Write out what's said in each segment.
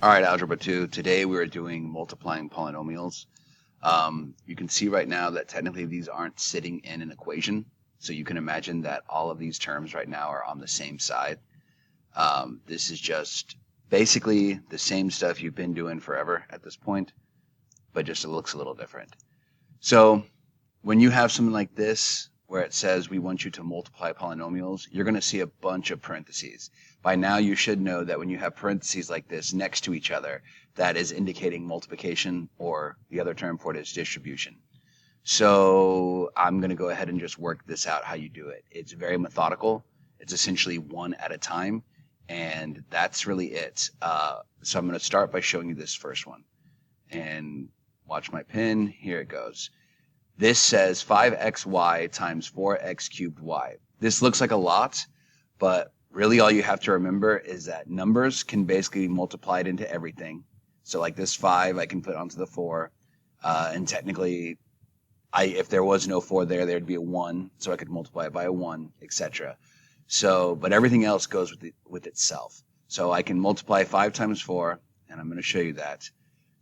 All right, Algebra 2. Today we are doing multiplying polynomials. You can see right now that technically these aren't sitting in an equation. So you can imagine that all of these terms right now are on the same side. This is just basically the same stuff you've been doing forever at this point, but just it looks a little different. So when you have something like this, where it says we want you to multiply polynomials, you're going to see a bunch of parentheses. By now you should know that when you have parentheses like this next to each other, that is indicating multiplication, or the other term for it is distribution. So I'm going to go ahead and just work this out how you do it. It's very methodical. It's essentially one at a time, and that's really it. So I'm going to start by showing you this first one. And watch my pen. Here it goes. This says 5xy times 4x cubed y. This looks like a lot, but really all you have to remember is that numbers can basically be multiplied into everything. So like this 5, I can put onto the 4, and technically, if there was no 4 there, there'd be a 1, so I could multiply it by a 1, etc. So, but everything else goes with itself. So I can multiply 5 times 4, and I'm going to show you that.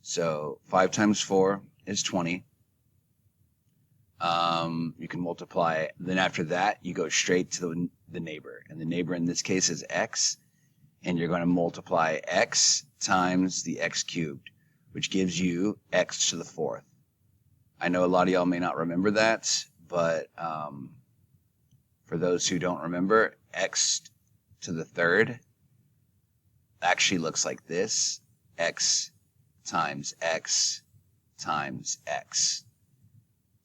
So 5 times 4 is 20. You can multiply, then after that, you go straight to the neighbor. And the neighbor in this case is x. And you're going to multiply x times the x cubed, which gives you x to the 4th. I know a lot of y'all may not remember that, but for those who don't remember, x to the 3rd actually looks like this. X times x times x.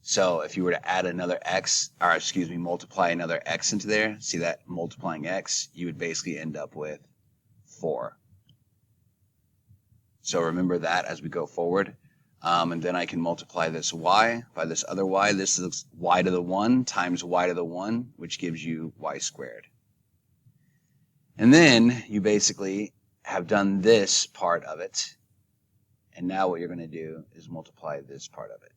So if you were to add another x, or excuse me, multiply another x into there, see that multiplying x, you would basically end up with 4. So remember that as we go forward. And then I can multiply this y by this other y. This is y to the 1 times y to the 1, which gives you y squared. And then you basically have done this part of it. And now what you're going to do is multiply this part of it.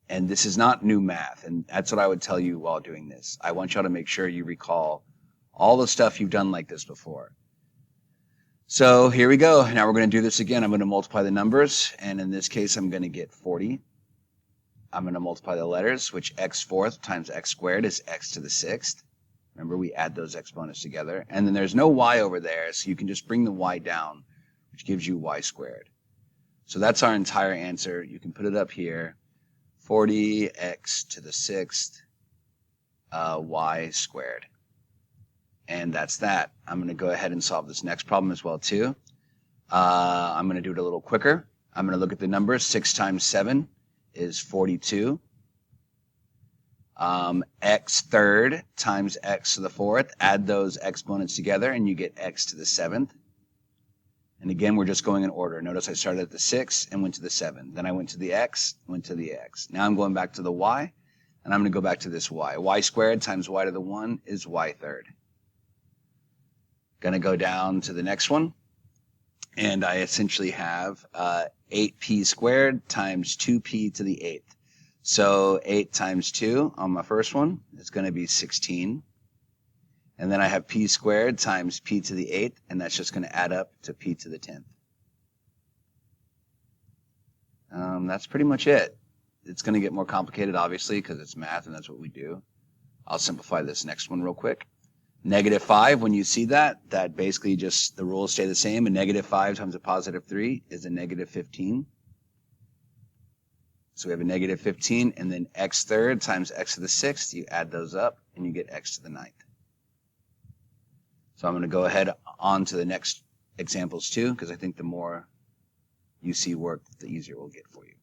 And this is not new math, and that's what I would tell you while doing this. I want y'all to make sure you recall all the stuff you've done like this before. So here we go. Now we're going to do this again. I'm going to multiply the numbers, and in this case, I'm going to get 40. I'm going to multiply the letters, which x 4th times x squared is x to the 6th. Remember, we add those exponents together. And then there's no y over there, so you can just bring the y down, which gives you y squared. So that's our entire answer. You can put it up here. 40x to the 6th y squared. And that's that. I'm going to go ahead and solve this next problem as well too. I'm going to do it a little quicker. I'm going to look at the numbers. 6 times 7 is 42. X 3rd times x to the 4th. Add those exponents together and you get x to the 7th. And again, we're just going in order. Notice I started at the 6 and went to the 7. Then I went to the x, went to the x. Now I'm going back to the y, and I'm going to go back to this y. Y squared times y to the 1 is y 3rd. Going to go down to the next one, and I essentially have 8p squared times 2p to the 8th. So 8 times 2 on my first one is going to be 16. And then I have p squared times p to the 8th, and that's just going to add up to p to the 10th. That's pretty much it. It's going to get more complicated, obviously, because it's math, and that's what we do. I'll simplify this next one real quick. -5, when you see that basically just the rules stay the same. A -5 times a +3 is a -15. So we have a -15, and then x 3rd times x to the 6th. You add those up, and you get x to the 9th. So I'm going to go ahead on to the next examples too, because I think the more you see work, the easier it will get for you.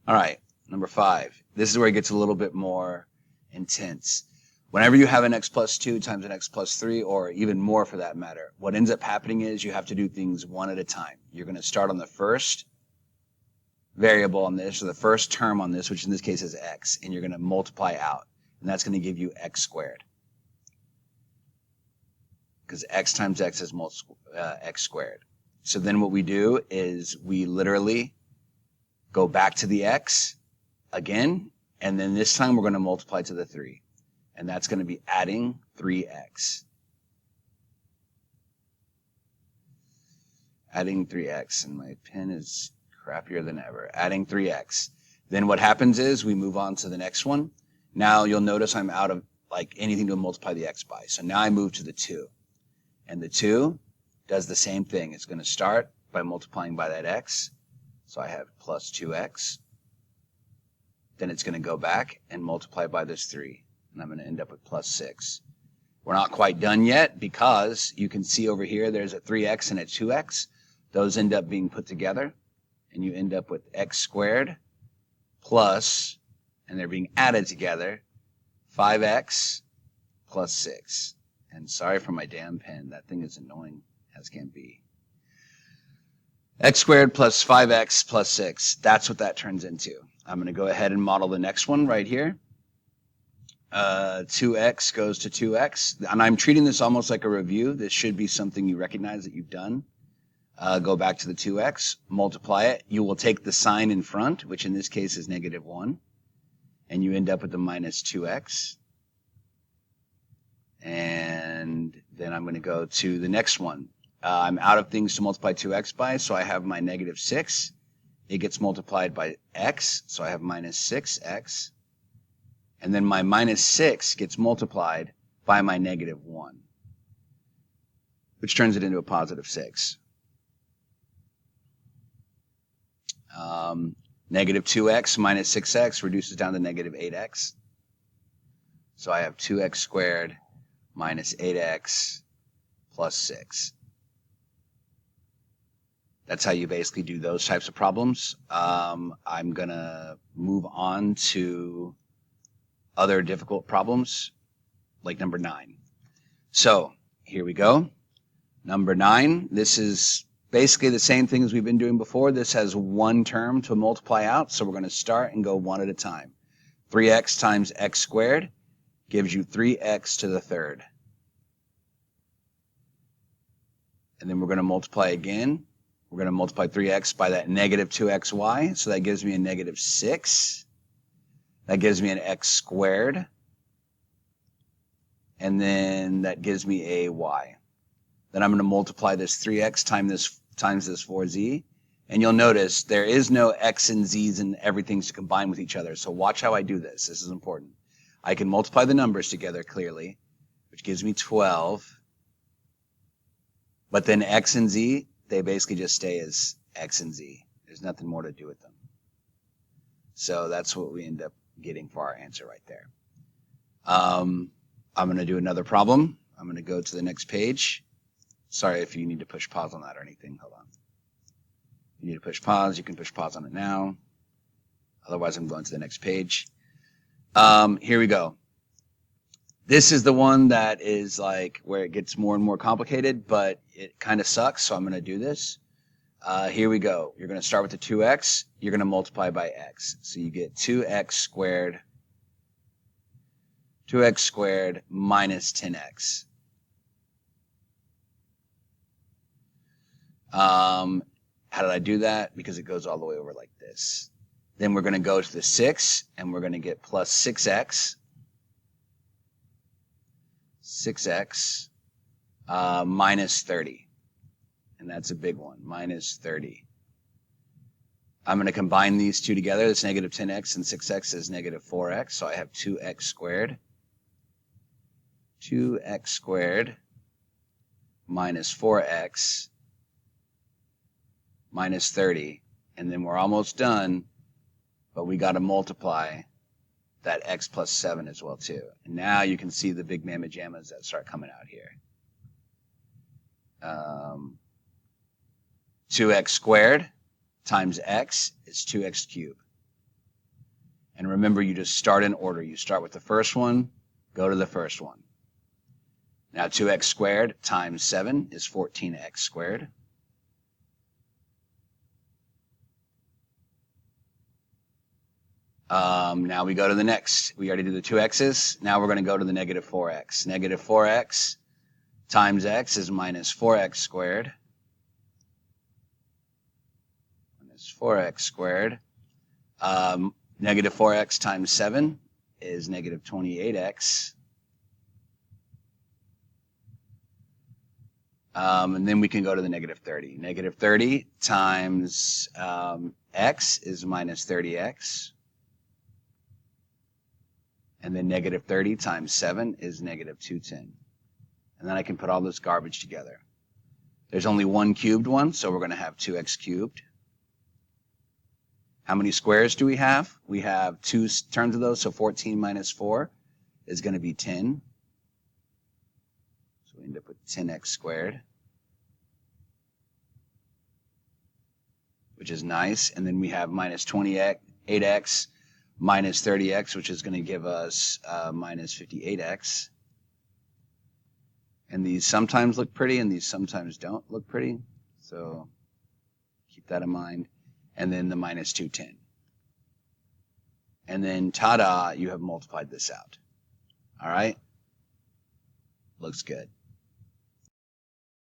All right, number 5. This is where it gets a little bit more intense. Whenever you have an x plus 2 times an x plus 3, or even more for that matter, what ends up happening is you have to do things one at a time. You're going to start on the first variable on this, or the first term on this, which in this case is x, and you're going to multiply out, and that's going to give you x squared. Because x times x is x squared. So then what we do is we literally go back to the x again, and then this time we're going to multiply to the 3. And that's going to be adding 3x. adding 3x, and my pen is crappier than ever. Adding 3x. Then what happens is we move on to the next one. Now you'll notice I'm out of like anything to multiply the x by. So now I move to the 2. And the 2 does the same thing. It's going to start by multiplying by that x. So I have plus 2x. Then it's going to go back and multiply by this 3. And I'm going to end up with plus 6. We're not quite done yet because you can see over here there's a 3x and a 2x. Those end up being put together. And you end up with x squared plus, and they're being added together, 5x plus 6. And sorry for my damn pen. That thing is annoying as can be. X squared plus 5x plus 6. That's what that turns into. I'm going to go ahead and model the next one right here. 2x goes to 2x. And I'm treating this almost like a review. This should be something you recognize that you've done. Go back to the 2x, multiply it. You will take the sign in front, which in this case is -1. And you end up with the minus 2x. And then I'm going to go to the next one. I'm out of things to multiply 2x by, so I have my -6. It gets multiplied by x, so I have minus 6x. And then my minus 6 gets multiplied by my -1, which turns it into a positive 6. -2x minus 6x reduces down to -8x. So I have 2x squared minus 8x plus 6. That's how you basically do those types of problems. I'm going to move on to other difficult problems, like number 9. So here we go. Number 9, this is basically the same thing as we've been doing before. This has one term to multiply out, so we're going to start and go one at a time. 3x times x squared gives you 3x to the third. And then we're going to multiply again. We're going to multiply 3x by that -2xy, so that gives me a -6. That gives me an x squared. And then that gives me a y. Then I'm going to multiply this 3x times this 4z. And you'll notice there is no x and z's and everything to combine with each other. So watch how I do this. This is important. I can multiply the numbers together clearly, which gives me 12. But then x and z, they basically just stay as x and z. There's nothing more to do with them. So that's what we end up getting for our answer right there. I'm going to do another problem. I'm going to go to the next page. Sorry if you need to push pause on that or anything. Hold on. If you need to push pause, you can push pause on it now. Otherwise, I'm going to the next page. Here we go. This is the one that is like where it gets more and more complicated, but it kind of sucks, so I'm going to do this. Here we go. You're going to start with the 2x. You're going to multiply by x. So you get 2x squared minus 10x. How did I do that? Because it goes all the way over like this. Then we're going to go to the 6, and we're going to get plus 6x. 6x minus 30. And that's a big one, minus 30. I'm going to combine these two together. That's negative 10x, and 6x is negative 4x. So I have 2x squared. 2x squared minus 4x minus 30. And then we're almost done, but we got to multiply that x plus 7 as well too. And now you can see the big mamma jammas that start coming out here. 2x squared times x is 2x cubed. And remember, you just start in order. You start with the first one, go to the first one. Now 2x squared times 7 is 14x squared. Now we go to the next. We already did the 2x's. Now we're going to go to the negative 4x. Negative 4x times x is minus 4x squared. Minus 4x squared. Negative 4x times 7 is negative 28x. And then we can go to the negative 30. Negative 30 times x is minus 30x. And then negative 30 times 7 is negative 210. And then I can put all this garbage together. There's only one cubed one, so we're going to have 2x cubed. How many squares do we have? We have 2 terms of those, so 14 minus 4 is going to be 10. So we end up with 10x squared, which is nice. And then we have minus 28x minus 30x, which is going to give us minus 58x. And these sometimes look pretty, and these sometimes don't look pretty. So keep that in mind. And then the minus 210. And then, ta-da, you have multiplied this out. All right? Looks good.